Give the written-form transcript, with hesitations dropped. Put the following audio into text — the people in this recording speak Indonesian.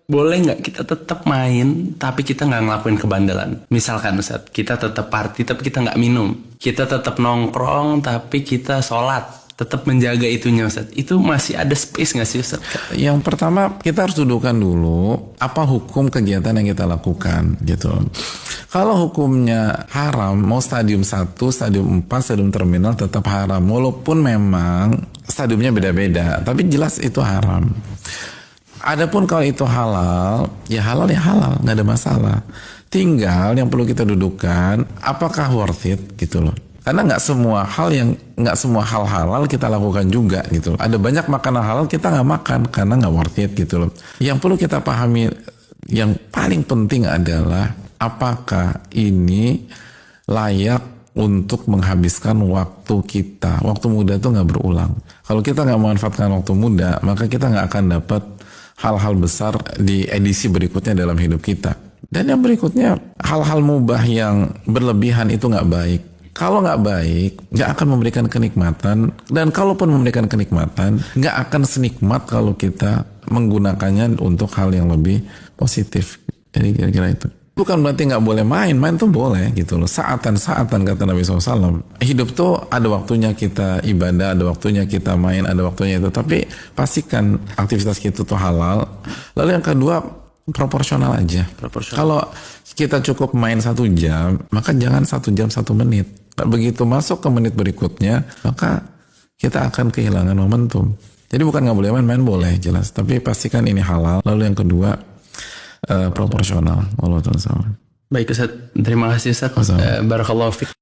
boleh nggak kita tetap main tapi kita nggak ngelakuin kebandelan? Misalkan Ustaz, kita tetap party tapi kita nggak minum. Kita tetap nongkrong tapi kita sholat. Tetap menjaga itunya Ustaz. Itu masih ada space nggak sih Ustaz? Yang pertama kita harus dudukkan dulu apa hukum kegiatan yang kita lakukan gitu. Kalau hukumnya haram, mau stadium 1, stadium 4, stadium terminal tetap haram. Walaupun memang stadiumnya beda-beda, tapi jelas itu haram. Adapun kalau itu halal, ya halal, nggak ada masalah. Tinggal yang perlu kita dudukkan, apakah worth it gitu loh. Karena nggak semua hal halal kita lakukan juga gitu loh. Ada banyak makanan halal kita nggak makan karena nggak worth it gitu loh. Yang perlu kita pahami, yang paling penting adalah apakah ini layak untuk menghabiskan waktu kita. Waktu muda itu nggak berulang. Kalau kita nggak memanfaatkan waktu muda, maka kita nggak akan dapat hal-hal besar di edisi berikutnya dalam hidup kita. Dan yang berikutnya, hal-hal mubah yang berlebihan itu nggak baik. Kalau nggak baik, nggak akan memberikan kenikmatan. Dan kalaupun memberikan kenikmatan, nggak akan senikmat kalau kita menggunakannya untuk hal yang lebih positif. Jadi kira-kira itu. Bukan berarti nggak boleh main tuh boleh gitu loh. Saatan-saatan kata Nabi SAW. Hidup tuh ada waktunya kita ibadah, ada waktunya kita main, ada waktunya itu. Tapi pastikan aktivitas kita tuh halal. Lalu yang kedua, proporsional aja. Kalau kita cukup main 1 jam, maka jangan 1 jam 1 menit. Begitu masuk ke menit berikutnya, maka kita akan kehilangan momentum. Jadi bukan nggak boleh main boleh jelas. Tapi pastikan ini halal. Lalu yang kedua, proporsional. Allah Ta'ala. Baik Ustaz, terima kasih Ustaz. Barakallahu fiik.